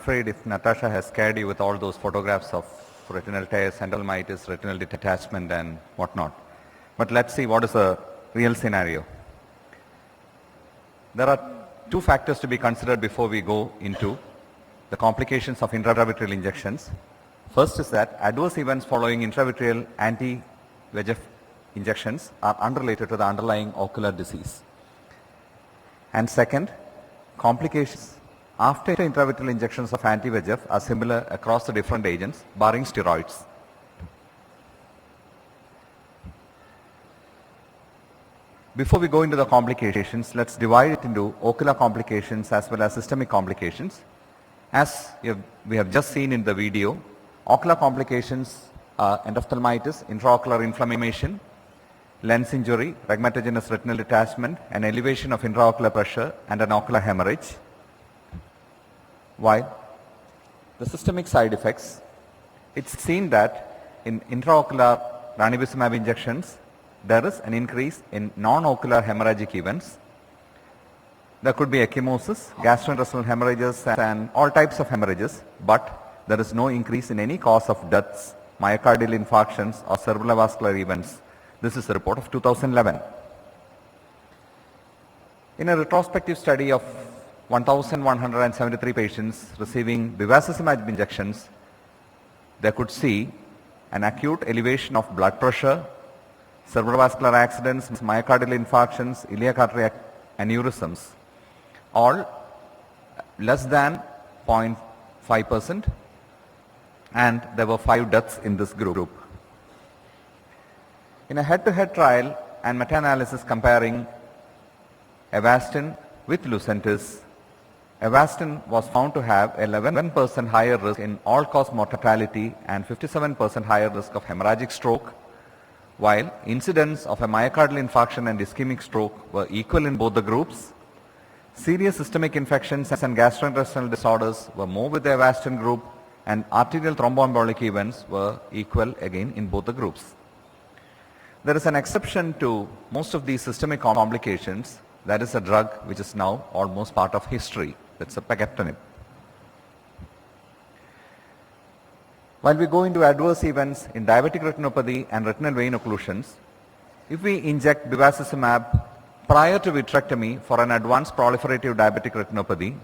afraid if Natasha has scared you with all those photographs of retinal tears, endophthalmitis, retinal detachment and whatnot. But let's see what is the real scenario. There are two factors to be considered before we go into the complications of intravitreal injections. First is that adverse events following intravitreal anti-VEGF injections are unrelated to the underlying ocular disease. And second, complications after intravitreal injections of anti-VEGF are similar across the different agents, barring steroids. Before we go into the complications, let's divide it into ocular complications as well as systemic complications. As we have just seen in the video, ocular complications are endophthalmitis, intraocular inflammation, lens injury, rhegmatogenous retinal detachment, an elevation of intraocular pressure, and an ocular hemorrhage. While the systemic side effects, it's seen that in intraocular ranibizumab injections, there is an increase in non-ocular hemorrhagic events. There could be ecchymosis, gastrointestinal hemorrhages, and all types of hemorrhages, but there is no increase in any cause of deaths, myocardial infarctions, or cerebrovascular events. This is the report of 2011. In a retrospective study of 1,173 patients receiving bevacizumab injections, they could see an acute elevation of blood pressure, cerebrovascular accidents, myocardial infarctions, iliac artery aneurysms, all less than 0.5%, and there were 5 deaths in this group. In a head-to-head trial and meta-analysis comparing Avastin with Lucentis, Avastin was found to have 11% higher risk in all-cause mortality and 57% higher risk of hemorrhagic stroke, while incidence of a myocardial infarction and ischemic stroke were equal in both the groups. Serious systemic infections and gastrointestinal disorders were more with the Avastin group, and arterial thromboembolic events were equal again in both the groups. There is an exception to most of these systemic complications. That is a drug which is now almost part of history. That's a pegaptanib. While we go into adverse events in diabetic retinopathy and retinal vein occlusions, if we inject bevacizumab prior to vitrectomy for an advanced proliferative diabetic retinopathy,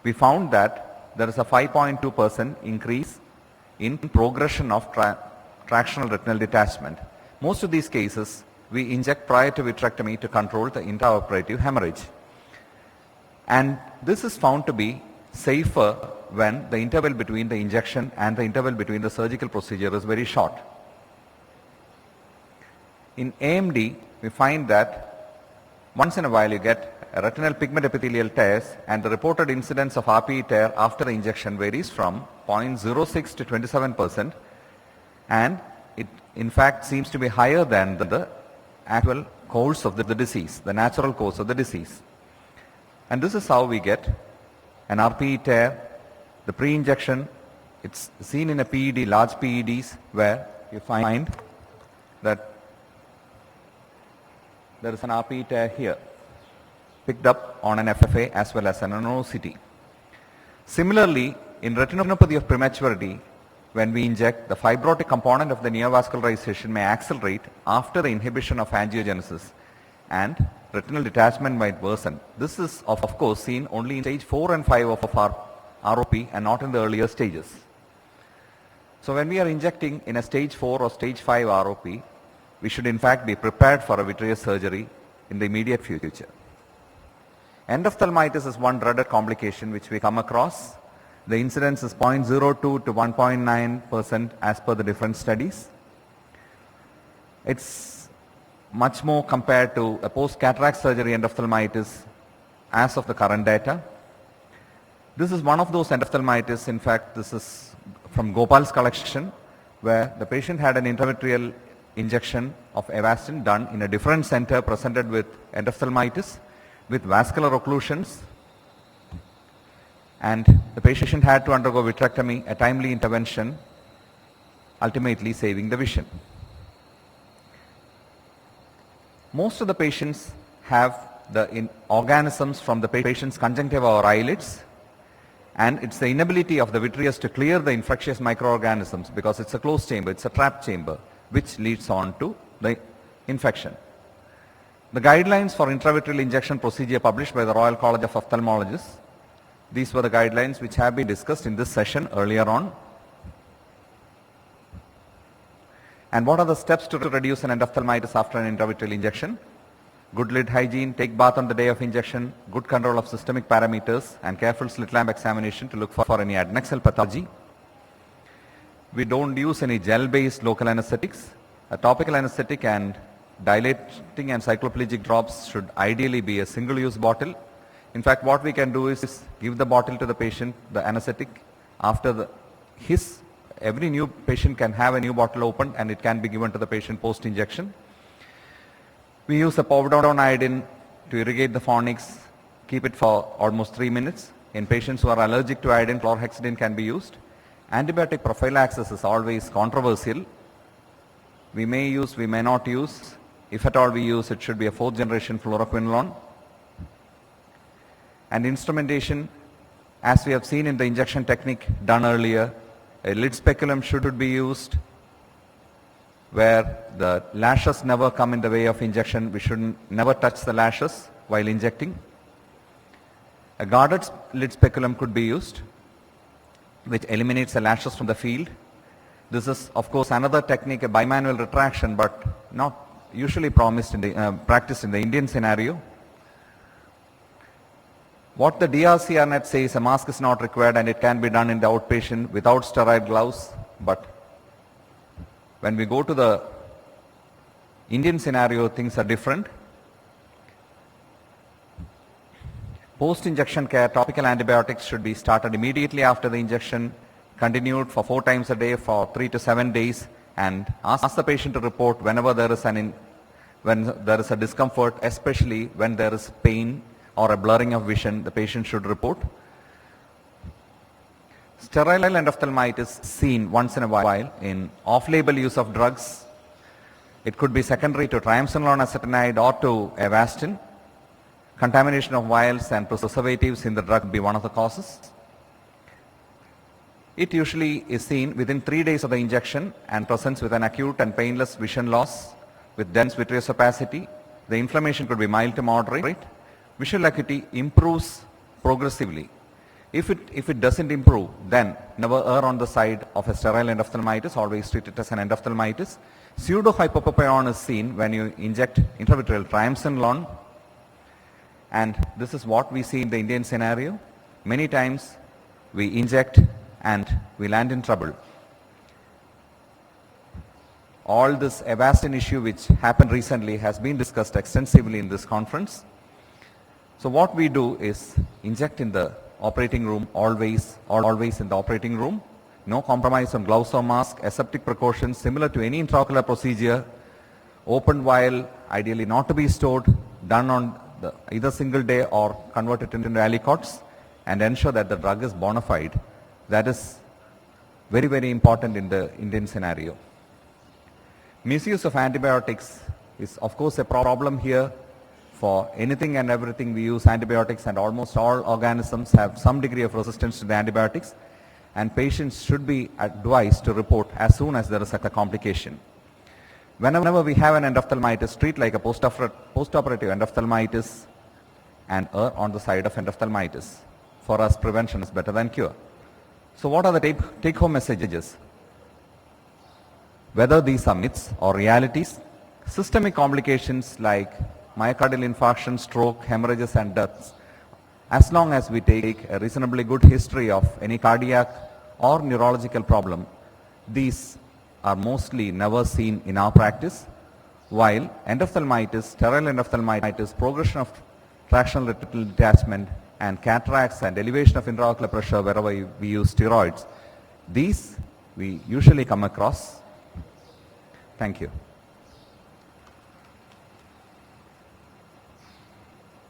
we found that there is a 5.2% increase in progression of tractional retinal detachment. Most of these cases we inject prior to vitrectomy to control the intraoperative hemorrhage. And this is found to be safer when the interval between the injection and the interval between the surgical procedure is very short. In AMD, we find that once in a while you get a retinal pigment epithelial tears, and the reported incidence of RPE tear after the injection varies from 0.06 to 27%, and it in fact seems to be higher than the actual course of the disease, the natural course of the disease. And this is how we get an RPE tear. The pre-injection, it's seen in a PED, large PEDs, where you find that there is an RPE tear here, picked up on an FFA as well as an OCT. Similarly, in retinopathy of prematurity, when we inject, the fibrotic component of the neovascularization may accelerate after the inhibition of angiogenesis, and retinal detachment might worsen. This is of course seen only in stage 4 and 5 of our ROP and not in the earlier stages. So when we are injecting in a stage 4 or stage 5 ROP, we should in fact be prepared for a vitreous surgery in the immediate future. Endophthalmitis is one dreaded complication which we come across. The incidence is 0.02 to 1.9% as per the different studies. It's much more compared to a post-cataract surgery endophthalmitis as of the current data. This is one of those endophthalmitis. In fact, this is from Gopal's collection, where the patient had an intravitreal injection of Avastin done in a different center, presented with endophthalmitis with vascular occlusions, and the patient had to undergo vitrectomy, a timely intervention, ultimately saving the vision. Most of the patients have the organisms from the patient's conjunctiva or eyelids. and it's the inability of the vitreous to clear the infectious microorganisms because it's a closed chamber, it's a trapped chamber, which leads on to the infection. The guidelines for intravitreal injection procedure published by the Royal College of Ophthalmologists. These were the guidelines which have been discussed in this session earlier on. And what are the steps to reduce an endophthalmitis after an intravitreal injection? Good lid hygiene, take bath on the day of injection, good control of systemic parameters, and careful slit lamp examination to look for any adnexal pathology. We don't use any gel-based local anesthetics. A topical anesthetic and dilating and cycloplegic drops should ideally be a single-use bottle. In fact, what we can do is give the bottle to the patient, the anesthetic, after every new patient can have a new bottle opened and it can be given to the patient post-injection. We use a powder-down iodine to irrigate the fornix, keep it for almost 3 minutes. In patients who are allergic to iodine, chlorhexidine can be used. Antibiotic prophylaxis is always controversial. We may use, we may not use. If at all we use, it should be a 4th generation fluoroquinolone. And instrumentation, as we have seen in the injection technique done earlier, a lid speculum should be used where the lashes never come in the way of injection. We should never touch the lashes while injecting. A guarded lid speculum could be used, which eliminates the lashes from the field. This is, of course, another technique, a bimanual retraction, but not usually practiced in the Indian scenario. What the DRCR net says, a mask is not required and it can be done in the outpatient without sterile gloves, but when we go to the Indian scenario, things are different. Post-injection care, topical antibiotics should be started immediately after the injection, continued for 4 times a day for 3 to 7 days, and ask the patient to report whenever there is a discomfort, especially when there is pain or a blurring of vision, the patient should report. Sterile endophthalmitis seen once in a while in off-label use of drugs. It could be secondary to triamcinolone acetonide or to Avastin. Contamination of vials and preservatives in the drug would be one of the causes. It usually is seen within 3 days of the injection and presents with an acute and painless vision loss with dense vitreous opacity. The inflammation could be mild to moderate. Visual acuity improves progressively. If it doesn't improve, then never err on the side of a sterile endophthalmitis, always treat it as an endophthalmitis. Pseudohypopyon is seen when you inject intravitreal triamcinolone, and this is what we see in the Indian scenario. Many times we inject and we land in trouble. All this Avastin issue which happened recently has been discussed extensively in this conference. So what we do is inject in the operating room, always in the operating room. No compromise on gloves or mask, aseptic precautions similar to any intraocular procedure. Open vial, ideally not to be stored, done on either single day or converted into aliquots, and ensure that the drug is bona fide. That is very, very important in the Indian scenario. Misuse of antibiotics is of course a problem here. For anything and everything we use antibiotics, and almost all organisms have some degree of resistance to the antibiotics, and patients should be advised to report as soon as there is a complication. Whenever we have an endophthalmitis, treat like a post-operative endophthalmitis and err on the side of endophthalmitis. For us, prevention is better than cure. So what are the take-home messages? Whether these are myths or realities, systemic complications like myocardial infarction, stroke, hemorrhages and deaths, as long as we take a reasonably good history of any cardiac or neurological problem, these are mostly never seen in our practice, while endophthalmitis, sterile endophthalmitis, progression of tractional retinal detachment and cataracts and elevation of intraocular pressure wherever we use steroids, these we usually come across. Thank you.